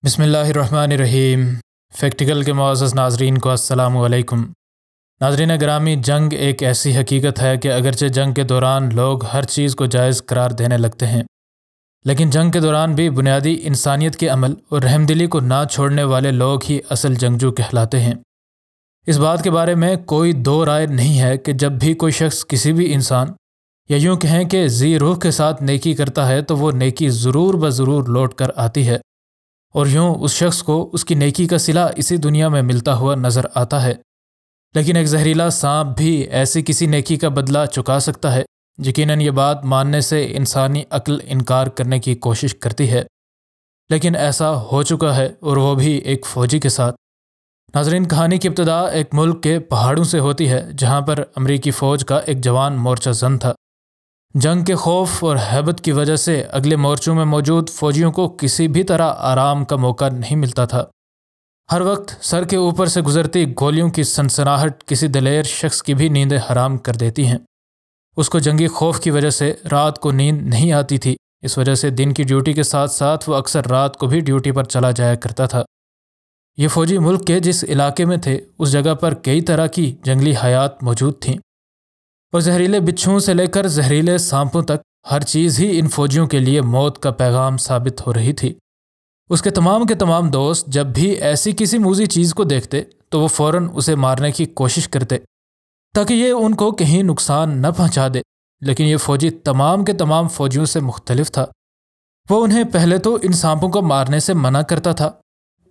بسم اللہ الرحمن الرحیم۔ فیکٹیکل کے معزز ناظرین کو السلام علیکم۔ ناظرین گرامی، جنگ ایک ایسی حقیقت ہے کہ اگرچہ جنگ کے دوران لوگ ہر چیز کو جائز قرار دینے لگتے ہیں، لیکن جنگ کے دوران بھی بنیادی انسانیت کے عمل اور رحم دلی کو نہ چھوڑنے والے لوگ ہی اصل جنگجو کہلاتے ہیں۔ اس بات کے بارے میں کوئی دو رائے نہیں ہے کہ جب بھی کوئی شخص کسی بھی انسان یا یوں کہیں کہ ذی روح کے ساتھ نیکی کرتا ہے تو وہ نیکی ضرور بضرور لوٹ کر آتی ہے، اور یوں اس شخص کو اس کی نیکی کا صلہ اسی دنیا میں ملتا ہوا نظر آتا ہے۔ لیکن ایک زہریلا سانپ بھی ایسی کسی نیکی کا بدلہ چکا سکتا ہے۔ یقیناً یہ بات ماننے سے انسانی عقل انکار کرنے کی کوشش کرتی ہے، لیکن ایسا ہو چکا ہے، اور وہ بھی ایک فوجی کے ساتھ۔ ناظرین، کہانی کی ابتدا ایک ملک کے پہاڑوں سے ہوتی ہے جہاں پر امریکی فوج کا ایک جوان مورچہ زن تھا۔ جنگ کے خوف اور ہیبت کی وجہ سے اگلے مورچوں میں موجود فوجیوں کو کسی بھی طرح آرام کا موقع نہیں ملتا تھا۔ ہر وقت سر کے اوپر سے گزرتی گولیوں کی سنسناہٹ کسی دلیر شخص کی بھی نیندیں حرام کر دیتی ہیں۔ اس کو جنگی خوف کی وجہ سے رات کو نیند نہیں آتی تھی، اس وجہ سے دن کی ڈیوٹی کے ساتھ ساتھ وہ اکثر رات کو بھی ڈیوٹی پر چلا جایا کرتا تھا۔ یہ فوجی ملک کے جس علاقے میں تھے اس جگہ پر کئی طرح کی جنگلی حیات موجود تھیں، اور زہریلے بچھوؤں سے لے کر زہریلے سانپوں تک ہر چیز ہی ان فوجیوں کے لیے موت کا پیغام ثابت ہو رہی تھی۔ اس کے تمام دوست جب بھی ایسی کسی موذی چیز کو دیکھتے تو وہ فوراً اسے مارنے کی کوشش کرتے تاکہ یہ ان کو کہیں نقصان نہ پہنچا دے، لیکن یہ فوجی تمام کے تمام فوجیوں سے مختلف تھا۔ وہ انہیں پہلے تو ان سانپوں کو مارنے سے منع کرتا تھا،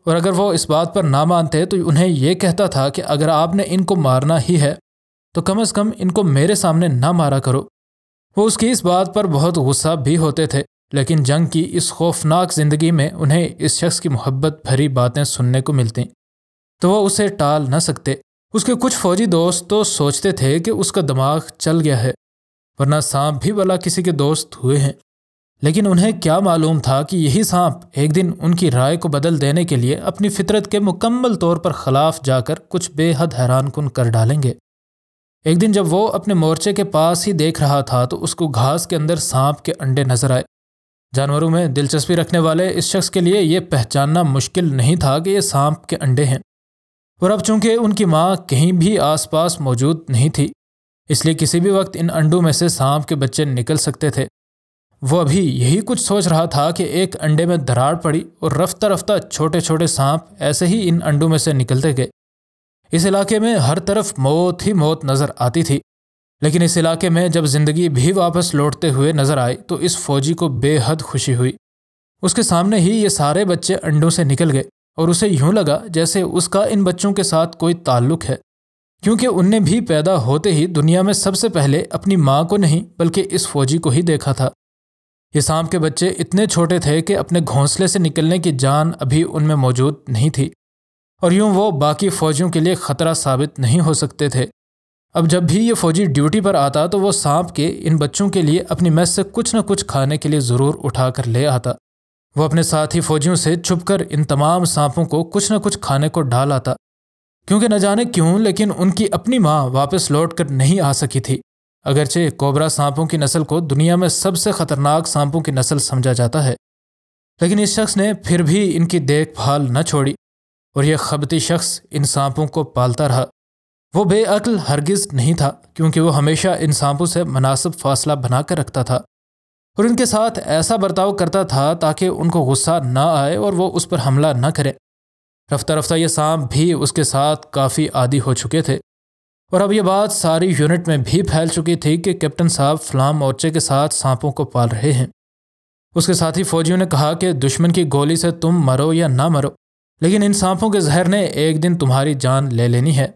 اور اگر وہ اس بات پر نہ مانتے تو انہیں یہ کہتا تھا کہ اگر آپ نے ان کو مارنا ہی ہے تو کم از کم ان کو میرے سامنے نہ مارا کرو۔ وہ اس کی اس بات پر بہت غصہ بھی ہوتے تھے، لیکن جنگ کی اس خوفناک زندگی میں انہیں اس شخص کی محبت بھری باتیں سننے کو ملتیں تو وہ اسے ٹال نہ سکتے۔ اس کے کچھ فوجی دوست تو سوچتے تھے کہ اس کا دماغ چل گیا ہے، ورنہ سانپ بھی بھلا کسی کے دوست ہوئے ہیں، لیکن انہیں کیا معلوم تھا کہ یہی سانپ ایک دن ان کی رائے کو بدل دینے کے لیے اپنی فطرت کے مکمل طور پر خلاف جا کر کچھ بے حد حیران کن کر ڈالیں گے۔ ایک دن جب وہ اپنے مورچے کے پاس ہی دیکھ رہا تھا تو اس کو گھاس کے اندر سانپ کے انڈے نظر آئے۔ جانوروں میں دلچسپی رکھنے والے اس شخص کے لیے یہ پہچاننا مشکل نہیں تھا کہ یہ سانپ کے انڈے ہیں، اور اب چونکہ ان کی ماں کہیں بھی آس پاس موجود نہیں تھی، اس لیے کسی بھی وقت ان انڈوں میں سے سانپ کے بچے نکل سکتے تھے۔ وہ ابھی یہی کچھ سوچ رہا تھا کہ ایک انڈے میں دراڑ پڑی اور رفتہ رفتہ چھوٹے چھوٹے سانپ ایسے ہی ان انڈوں میں سے نکلتے گئے۔ اس علاقے میں ہر طرف موت ہی موت نظر آتی تھی، لیکن اس علاقے میں جب زندگی بھی واپس لوٹتے ہوئے نظر آئی تو اس فوجی کو بے حد خوشی ہوئی۔ اس کے سامنے ہی یہ سارے بچے انڈوں سے نکل گئے، اور اسے یوں لگا جیسے اس کا ان بچوں کے ساتھ کوئی تعلق ہے، کیونکہ ان نے بھی پیدا ہوتے ہی دنیا میں سب سے پہلے اپنی ماں کو نہیں بلکہ اس فوجی کو ہی دیکھا تھا۔ یہ سانپ کے بچے اتنے چھوٹے تھے کہ اپنے گھونسلے سے نکلنے کی جان ابھی ان میں موجود نہیں تھی، اور یوں وہ باقی فوجیوں کے لیے خطرہ ثابت نہیں ہو سکتے تھے۔ اب جب بھی یہ فوجی ڈیوٹی پر آتا تو وہ سانپ کے ان بچوں کے لیے اپنی میس سے کچھ نہ کچھ کھانے کے لیے ضرور اٹھا کر لے آتا۔ وہ اپنے ساتھی فوجیوں سے چھپ کر ان تمام سانپوں کو کچھ نہ کچھ کھانے کو ڈال آتا، کیونکہ نہ جانے کیوں لیکن ان کی اپنی ماں واپس لوٹ کر نہیں آ سکی تھی۔ اگرچہ کوبرا سانپوں کی نسل کو دنیا میں سب سے خطرناک سانپوں کی نسل سمجھا جاتا ہے، لیکن اس شخص نے پھر بھی ان کی دیکھ بھال نہ چھوڑی، اور یہ خبتی شخص ان سانپوں کو پالتا رہا۔ وہ بے عقل ہرگز نہیں تھا، کیونکہ وہ ہمیشہ ان سانپوں سے مناسب فاصلہ بنا کر رکھتا تھا، اور ان کے ساتھ ایسا برتاؤ کرتا تھا تاکہ ان کو غصہ نہ آئے اور وہ اس پر حملہ نہ کرے۔ رفتہ رفتہ یہ سانپ بھی اس کے ساتھ کافی عادی ہو چکے تھے، اور اب یہ بات ساری یونٹ میں بھی پھیل چکی تھی کہ کیپٹن صاحب فلاں مورچے کے ساتھ سانپوں کو پال رہے ہیں۔ اس کے ساتھی فوجیوں نے کہا کہ دشمن کی گولی سے تم مرو یا نہ مرو، لیکن ان سانپوں کے زہر نے ایک دن تمہاری جان لے لینی ہے۔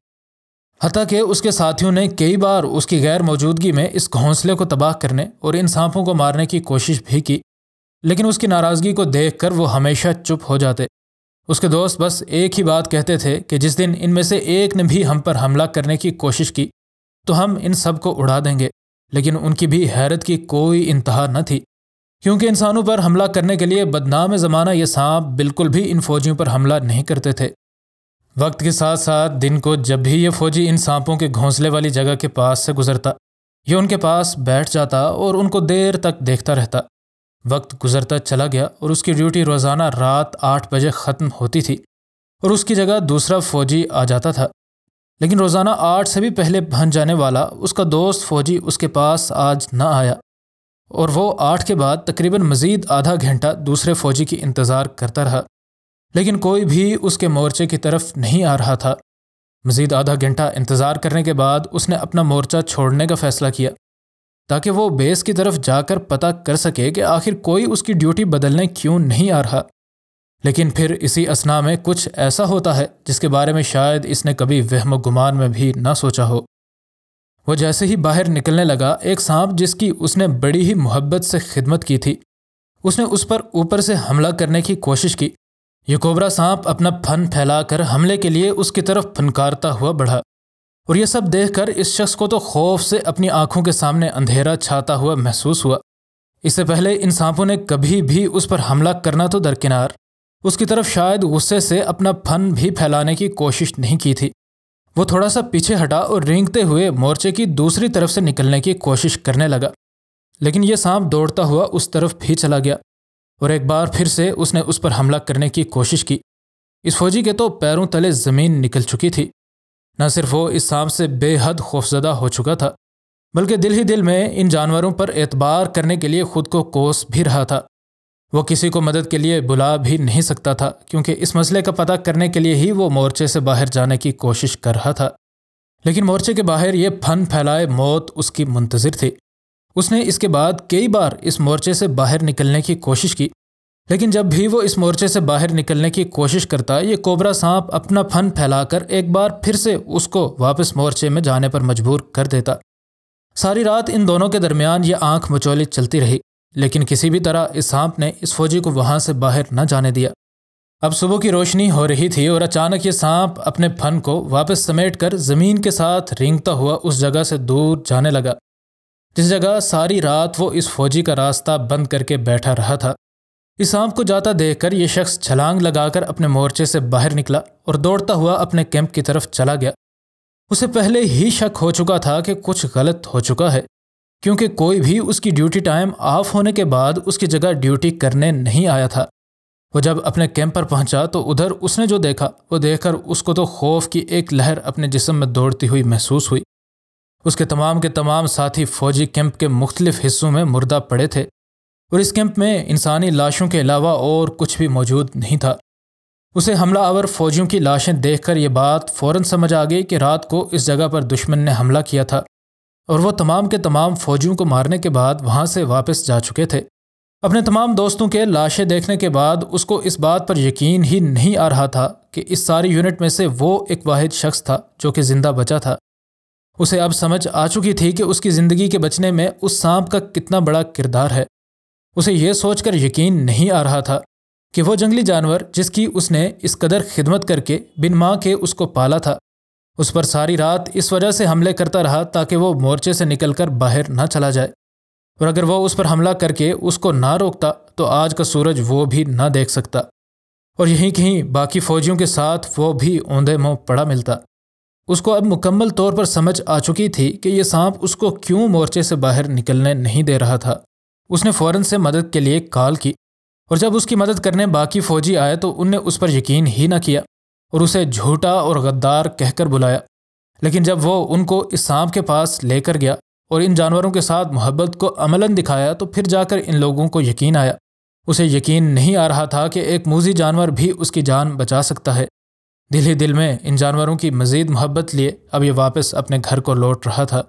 حتیٰ کہ اس کے ساتھیوں نے کئی بار اس کی غیر موجودگی میں اس گھونسلے کو تباہ کرنے اور ان سانپوں کو مارنے کی کوشش بھی کی، لیکن اس کی ناراضگی کو دیکھ کر وہ ہمیشہ چپ ہو جاتے۔ اس کے دوست بس ایک ہی بات کہتے تھے کہ جس دن ان میں سے ایک نے بھی ہم پر حملہ کرنے کی کوشش کی تو ہم ان سب کو اڑا دیں گے، لیکن ان کی بھی حیرت کی کوئی انتہا نہ تھی، کیونکہ انسانوں پر حملہ کرنے کے لیے بدنام زمانہ یہ سانپ بالکل بھی ان فوجیوں پر حملہ نہیں کرتے تھے۔ وقت کے ساتھ ساتھ دن کو جب بھی یہ فوجی ان سانپوں کے گھونسلے والی جگہ کے پاس سے گزرتا، یہ ان کے پاس بیٹھ جاتا اور ان کو دیر تک دیکھتا رہتا۔ وقت گزرتا چلا گیا اور اس کی ڈیوٹی روزانہ رات 8 بجے ختم ہوتی تھی اور اس کی جگہ دوسرا فوجی آ جاتا تھا، لیکن روزانہ 8 سے بھی پہلے پہنچ جانے والا اس کا دوست فوجی اس کے پاس آج نہ آیا اور وہ 8 کے بعد تقریباً مزید آدھا گھنٹہ دوسرے فوجی کی انتظار کرتا رہا، لیکن کوئی بھی اس کے مورچے کی طرف نہیں آ رہا تھا۔ مزید آدھا گھنٹہ انتظار کرنے کے بعد اس نے اپنا مورچہ چھوڑنے کا فیصلہ کیا تاکہ وہ بیس کی طرف جا کر پتہ کر سکے کہ آخر کوئی اس کی ڈیوٹی بدلنے کیوں نہیں آ رہا۔ لیکن پھر اسی اثنا میں کچھ ایسا ہوتا ہے جس کے بارے میں شاید اس نے کبھی وہم و گمان میں بھی نہ سوچا ہو۔ وہ جیسے ہی باہر نکلنے لگا، ایک سانپ جس کی اس نے بڑی ہی محبت سے خدمت کی تھی، اس نے اس پر اوپر سے حملہ کرنے کی کوشش کی۔ یہ کوبرا سانپ اپنا پھن پھیلا کر حملے کے لیے اس کی طرف پھنکارتا ہوا بڑھا، اور یہ سب دیکھ کر اس شخص کو تو خوف سے اپنی آنکھوں کے سامنے اندھیرا چھاتا ہوا محسوس ہوا۔ اس سے پہلے ان سانپوں نے کبھی بھی اس پر حملہ کرنا تو درکنار، اس کی طرف شاید غصے سے اپنا پھن بھی پھیلانے کی کوشش نہیں کی تھی۔ وہ تھوڑا سا پیچھے ہٹا اور رینگتے ہوئے مورچے کی دوسری طرف سے نکلنے کی کوشش کرنے لگا، لیکن یہ سانپ دوڑتا ہوا اس طرف بھی چلا گیا اور ایک بار پھر سے اس نے اس پر حملہ کرنے کی کوشش کی۔ اس فوجی کے تو پیروں تلے زمین نکل چکی تھی۔ نہ صرف وہ اس سانپ سے بے حد خوفزدہ ہو چکا تھا، بلکہ دل ہی دل میں ان جانوروں پر اعتبار کرنے کے لیے خود کو کوس بھی رہا تھا۔ وہ کسی کو مدد کے لیے بلا بھی نہیں سکتا تھا، کیونکہ اس مسئلے کا پتہ کرنے کے لیے ہی وہ مورچے سے باہر جانے کی کوشش کر رہا تھا۔ لیکن مورچے کے باہر یہ پھن پھیلائے موت اس کی منتظر تھی۔ اس نے اس کے بعد کئی بار اس مورچے سے باہر نکلنے کی کوشش کی، لیکن جب بھی وہ اس مورچے سے باہر نکلنے کی کوشش کرتا، یہ کوبرا سانپ اپنا پھن پھیلا کر ایک بار پھر سے اس کو واپس مورچے میں جانے پر مجبور کر دیتا۔ ساری رات ان دونوں کے درمیان یہ آنکھ مچولی چلتی رہی، لیکن کسی بھی طرح اس سانپ نے اس فوجی کو وہاں سے باہر نہ جانے دیا۔ اب صبح کی روشنی ہو رہی تھی اور اچانک یہ سانپ اپنے پھن کو واپس سمیٹ کر زمین کے ساتھ رینگتا ہوا اس جگہ سے دور جانے لگا جس جگہ ساری رات وہ اس فوجی کا راستہ بند کر کے بیٹھا رہا تھا۔ اس سانپ کو جاتا دیکھ کر یہ شخص چھلانگ لگا کر اپنے مورچے سے باہر نکلا اور دوڑتا ہوا اپنے کیمپ کی طرف چلا گیا۔ اسے پہلے ہی شک ہو چکا تھا کہ کچھ غلط ہو چکا ہے، کیونکہ کوئی بھی اس کی ڈیوٹی ٹائم آف ہونے کے بعد اس کی جگہ ڈیوٹی کرنے نہیں آیا تھا۔ وہ جب اپنے کیمپ پر پہنچا تو ادھر اس نے جو دیکھا وہ دیکھ کر اس کو تو خوف کی ایک لہر اپنے جسم میں دوڑتی ہوئی محسوس ہوئی۔ اس کے تمام ساتھی فوجی کیمپ کے مختلف حصوں میں مردہ پڑے تھے، اور اس کیمپ میں انسانی لاشوں کے علاوہ اور کچھ بھی موجود نہیں تھا۔ اسے حملہ آور فوجیوں کی لاشیں دیکھ کر یہ بات فوراً سمجھ آ گئی کہ رات کو اس جگہ پر دشمن نے حملہ کیا تھا، اور وہ تمام کے تمام فوجیوں کو مارنے کے بعد وہاں سے واپس جا چکے تھے۔ اپنے تمام دوستوں کے لاشیں دیکھنے کے بعد اس کو اس بات پر یقین ہی نہیں آ رہا تھا کہ اس ساری یونٹ میں سے وہ ایک واحد شخص تھا جو کہ زندہ بچا تھا۔ اسے اب سمجھ آ چکی تھی کہ اس کی زندگی کے بچنے میں اس سانپ کا کتنا بڑا کردار ہے۔ اسے یہ سوچ کر یقین نہیں آ رہا تھا کہ وہ جنگلی جانور جس کی اس نے اس قدر خدمت کر کے بن ماں کے اس کو پالا تھا، اس پر ساری رات اس وجہ سے حملے کرتا رہا تاکہ وہ مورچے سے نکل کر باہر نہ چلا جائے، اور اگر وہ اس پر حملہ کر کے اس کو نہ روکتا تو آج کا سورج وہ بھی نہ دیکھ سکتا، اور یہیں کہیں باقی فوجیوں کے ساتھ وہ بھی اوندے منہ پڑا ملتا۔ اس کو اب مکمل طور پر سمجھ آ چکی تھی کہ یہ سانپ اس کو کیوں مورچے سے باہر نکلنے نہیں دے رہا تھا۔ اس نے فوراً سے مدد کے لیے کال کی، اور جب اس کی مدد کرنے باقی فوجی آئے تو ان نے اس پر یقین ہی نہ کیا اور اسے جھوٹا اور غدار کہہ کر بلایا۔ لیکن جب وہ ان کو اس سانپ کے پاس لے کر گیا اور ان جانوروں کے ساتھ محبت کو عملاً دکھایا تو پھر جا کر ان لوگوں کو یقین آیا۔ اسے یقین نہیں آ رہا تھا کہ ایک موذی جانور بھی اس کی جان بچا سکتا ہے۔ دل ہی دل میں ان جانوروں کی مزید محبت لیے اب یہ واپس اپنے گھر کو لوٹ رہا تھا۔